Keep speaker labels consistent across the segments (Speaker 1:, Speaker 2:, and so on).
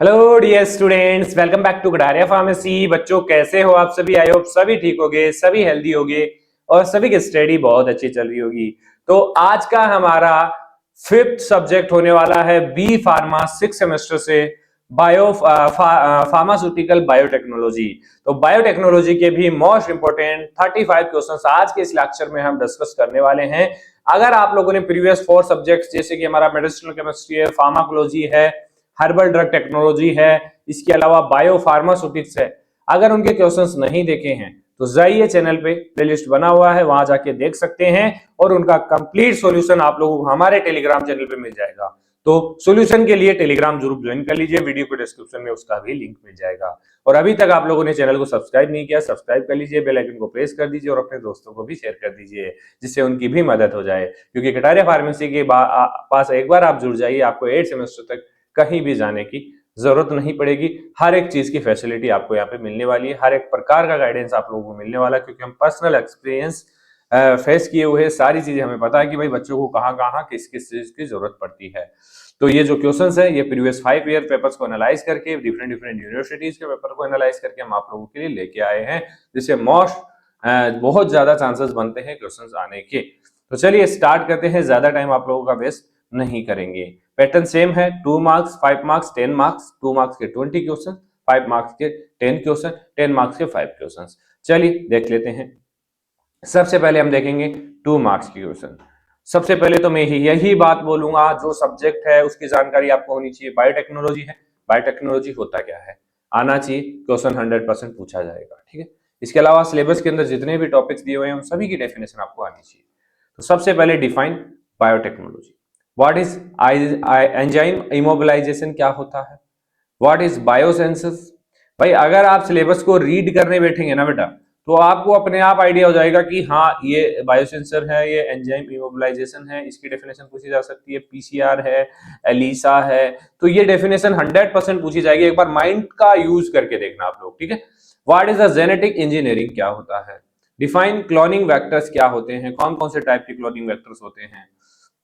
Speaker 1: Hello dear students, welcome back to Kataria pharmacy. बच्चों कैसे हो आप सभी? आई होप सभी ठीक होगे, सभी हेल्दी होगे और सभी की स्टडी बहुत अच्छी चल रही होगी। तो आज का हमारा फिफ्थ सब्जेक्ट होने वाला है बी फार्मा 6 सेमेस्टर से फार्मास्यूटिकल बायोटेक्नोलॉजी। तो बायोटेक्नोलॉजी के भी मोस्ट इंपोर्टेंट 35 क्वेश्चंस आज के इस लेक्चर में हम डिस्कस करने वाले हैं। अगर आप लोगों ने प्रीवियस 4 सब्जेक्ट्स जैसे कि हमारा मेडिसिनल केमिस्ट्री है, फार्माकोलॉजी है, हर्बल ड्रग टेक्नोलॉजी है, इसके अलावा बायो फार्मास्यूटिक्स है, अगर उनके क्वेश्चंस नहीं देखे हैं तो जाइए चैनल पे प्लेलिस्ट बना हुआ है, वहां जाके देख सकते हैं और उनका कंप्लीट सॉल्यूशन आप लोगों को हमारे टेलीग्राम चैनल पे मिल जाएगा। तो सॉल्यूशन के लिए टेलीग्राम जरूर ज्वाइन कर लीजिए, वीडियो के डिस्क्रिप्शन में उसका भी लिंक मिल जाएगा। और अभी तक आप लोगों ने चैनल को सब्सक्राइब नहीं किया, सब्सक्राइब कर लीजिए, बेल आइकन को प्रेस कर दीजिए और अपने दोस्तों को भी शेयर कर दीजिए जिससे उनकी भी मदद हो जाए। क्योंकि कटारिया फार्मेसी के पास एक बार आप जुड़ जाइए, आपको 8 सेमेस्टर तक कहीं भी जाने की जरूरत नहीं पड़ेगी। हर एक चीज की फैसिलिटी आपको यहाँ पे मिलने वाली है, हर एक प्रकार का गाइडेंस आप लोगों को मिलने वाला है, क्योंकि हम पर्सनल एक्सपीरियंस फेस किए हुए, सारी चीजें हमें पता है कि भाई बच्चों को कहाँ कहाँ किस किस चीज की जरूरत पड़ती है। तो ये जो क्वेश्चंस है ये प्रीवियस 5 ईयर पेपर्स को एनालाइज करके, डिफरेंट डिफरेंट यूनिवर्सिटीज के पेपर को एनालाइज करके हम आप लोगों के लिए लेके आए हैं, जिससे बहुत ज्यादा चांसेस बनते हैं क्वेश्चंस आने के। तो चलिए स्टार्ट करते हैं, ज्यादा टाइम आप लोगों का वेस्ट नहीं करेंगे। पैटर्न सेम है, 2 मार्क्स, 5 मार्क्स, 10 मार्क्स, 2 मार्क्स के 20 क्वेश्चन, 5 मार्क्स के 10 क्वेश्चन, 10 मार्क्स के 5 क्वेश्चन। चलिए देख लेते हैं। सबसे पहले हम देखेंगे 2 मार्क्स की क्वेश्चन। सबसे पहले तो मैं यही बात बोलूंगा, जो सब्जेक्ट है उसकी जानकारी आपको होनी चाहिए। बायोटेक्नोलॉजी है, बायोटेक्नोलॉजी होता क्या है आना चाहिए, क्वेश्चन 100% पूछा जाएगा। ठीक है, इसके अलावा सिलेबस के अंदर जितने भी टॉपिक्स दिए हुए हैं उन सभी की डेफिनेशन आपको आनी चाहिए। तो सबसे पहले define biotechnology. What is enzyme immobilization, क्या होता है? What is biosensors? भाई अगर आप सिलेबस को रीड करने बैठेंगे ना बेटा, तो आपको अपने आप आइडिया हो जाएगा कि हाँ ये बायोसेंसर है, ये एंजाइम इमोबिलाइजेशन है, इसकी डेफिनेशन पूछी जा सकती है, पीसीआर है, एलिसा है। तो ये डेफिनेशन 100% पूछी जाएगी, एक बार माइंड का यूज करके देखना आप लोग। ठीक है, what is the genetic engineering, क्या होता है? डिफाइन क्लोनिंग वेक्टर्स, क्या होते हैं, कौन कौन से टाइप के क्लोनिंग वेक्टर्स होते हैं?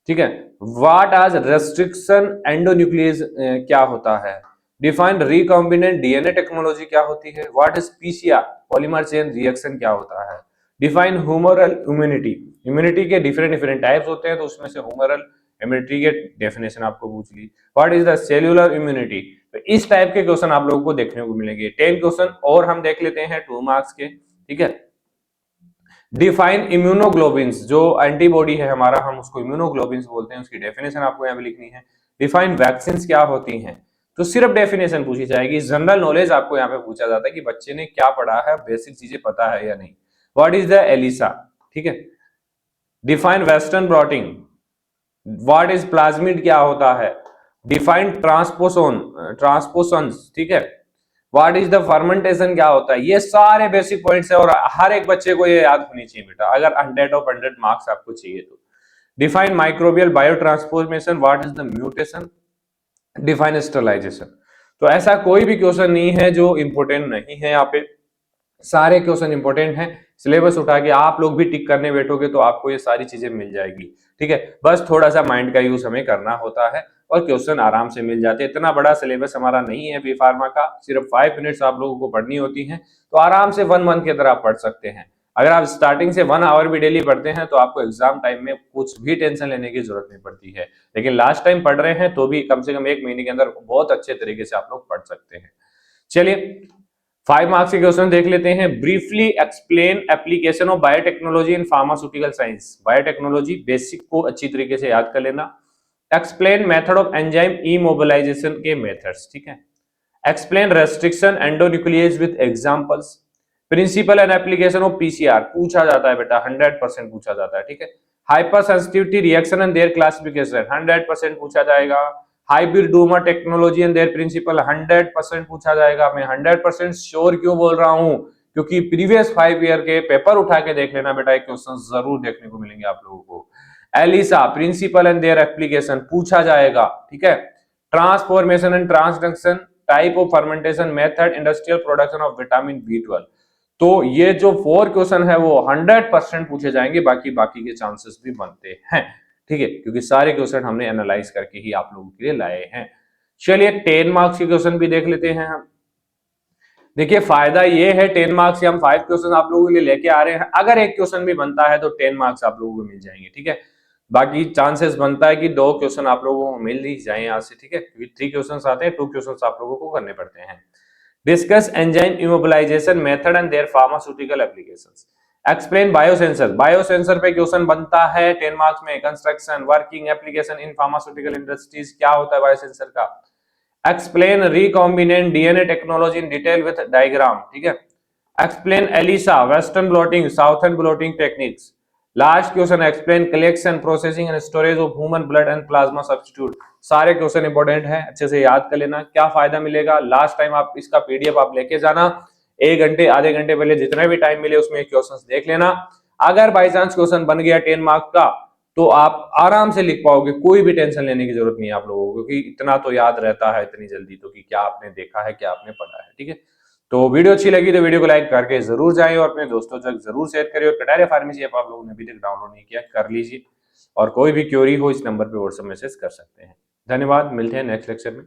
Speaker 1: ठीक है, व्हाट आज रेस्ट्रिक्शन एंडोन्यूक्लियस क्या होता है? डिफाइन रिकॉम्बिनेंट डीएनए टेक्नोलॉजी क्या होती है? What is PCR polymer chain reaction क्या होता है? डिफाइन ह्यूमरल इम्यूनिटी, इम्यूनिटी के डिफरेंट डिफरेंट टाइप्स होते हैं, तो उसमें से ह्यूमरल इम्यूनिटी के डेफिनेशन आपको पूछ ली। What is the cellular immunity? तो इस टाइप के क्वेश्चन आप लोगों को देखने को मिलेंगे। 10 क्वेश्चन और हम देख लेते हैं 2 मार्क्स के। ठीक है, डिफाइन इम्यूनोग्लोबिन्स, जो एंटीबॉडी है हमारा, हम उसको इम्यूनोग्लोबिन्स बोलते हैं, उसकी डेफिनेशन आपको यहाँ पे लिखनी है। डिफाइन वैक्सीन क्या होती हैं, तो सिर्फ डेफिनेशन पूछी जाएगी। जनरल नॉलेज आपको यहाँ पे पूछा जाता है कि बच्चे ने क्या पढ़ा है, बेसिक चीजें पता है या नहीं। What is the ELISA? ठीक है, define western blotting, what is plasmid, क्या होता है? डिफाइन ट्रांसपोसन्स, ठीक है, व्हाट इज द फर्मेंटेशन, क्या होता है? ये सारे बेसिक पॉइंट्स है और हर एक बच्चे को ये याद होनी चाहिए बेटा, अगर 100 ऑफ 100 मार्क्स आपको चाहिए तो। Define microbial biotransformation, what is the mutation? Define sterilization. तो ऐसा कोई भी क्वेश्चन नहीं है जो इंपोर्टेंट नहीं है, यहाँ पे सारे क्वेश्चन इंपोर्टेंट हैं। सिलेबस उठा के आप लोग भी टिक करने बैठोगे तो आपको ये सारी चीजें मिल जाएगी। ठीक है, बस थोड़ा सा माइंड का यूज हमें करना होता है और क्वेश्चन आराम से मिल जाते हैं। इतना बड़ा सिलेबस हमारा नहीं है बी फार्मा का, सिर्फ 5 मिनट्स आप लोगों को पढ़नी होती है, तो आराम से 1 मंथ की तरह आप पढ़ सकते हैं। अगर आप स्टार्टिंग से 1 आवर भी डेली पढ़ते हैं तो आपको एग्जाम टाइम में कुछ भी टेंशन लेने की जरूरत नहीं पड़ती है। लेकिन लास्ट टाइम पढ़ रहे हैं तो भी कम से कम 1 महीने के अंदर बहुत अच्छे तरीके से आप लोग पढ़ सकते हैं। चलिए 5 मार्क्स के क्वेश्चन देख लेते हैं। Briefly explain application of biotechnology in pharmaceutical science. Biotechnology basic को अच्छी तरीके से याद कर लेना। Explain method of enzyme immobilization के मेथड्स। ठीक है, explain restriction endonuclease with examples. Principle and application of PCR पूछा जाता है बेटा, 100% पूछा जाता है। ठीक है, hypersensitivity reaction and their classification 100% पूछा जाएगा। Hybridoma technology and their principle 100% पूछा जाएगा। मैं 100% श्योर क्यों बोल रहा हूं, क्योंकि प्रीवियस 5 ईयर के पेपर उठा के देख लेना बेटा, क्वेश्चन जरूर देखने को मिलेंगे आप लोगों को। ELISA principle and their application पूछा जाएगा। ठीक है, transformation and transduction, type of fermentation method, industrial production of vitamin B12। तो ये जो 4 क्वेश्चन है वो 100% पूछे जाएंगे, बाकी के चांसेस भी बनते हैं। ठीक है, क्योंकि सारे क्वेश्चन हमने एनालाइज करके ही आप लोगों के लिए लाए हैं। चलिए 10 मार्क्स के क्वेश्चन भी देख लेते हैं हम। देखिए फायदा ये है 10 मार्क्स से हम 5 क्वेश्चन आप लोगों के लिए लेके आ रहे हैं। अगर एक क्वेश्चन भी बनता है तो 10 मार्क्स आप लोगों को मिल जाएंगे, ठीक है। बाकी चांसेस बनता है कि 2 क्वेश्चन आप लोगों को मिल ही जाए यहाँ से, ठीक है, क्योंकि 3 क्वेश्चन आते हैं, 2 क्वेश्चन आप लोगों को करने पड़ते हैं। Discuss enzyme immobilization method and their pharmaceutical applications. Explain biosensor. Biosensor पे क्वेश्चन बनता है 10 मार्क्स में। Construction, working, application in pharmaceutical industries. क्या होता है बायोसेंसर का? Explain recombinant DNA technology in detail with diagram, ठीक है। Explain ELISA, western blotting, southern blotting techniques. Last question, explain collection, processing and storage of human blood and plasma substitute. सारे question important है, अच्छे से याद कर लेना। क्या फायदा मिलेगा? लास्ट टाइम आप इसका पीडीएफ आप लेके जाना, 1 घंटे आधे घंटे पहले जितना भी टाइम मिले उसमें क्वेश्चंस देख लेना। अगर बाई चांस क्वेश्चन बन गया 10 मार्क का तो आप आराम से लिख पाओगे, कोई भी टेंशन लेने की जरूरत नहीं है आप लोगों को, क्योंकि इतना तो याद रहता है इतनी जल्दी तो, कि क्या आपने देखा है, क्या आपने पढ़ा है, ठीक है। तो वीडियो अच्छी लगी तो वीडियो को लाइक करके जरूर जाएं और अपने दोस्तों तक जरूर शेयर करिए। और कटारिया फार्मेसी ऐप आप लोगों ने अभी तक डाउनलोड नहीं किया, कर लीजिए। और कोई भी क्वेरी हो इस नंबर पे व्हाट्सएप मैसेज कर सकते हैं। धन्यवाद, मिलते हैं नेक्स्ट लेक्चर में।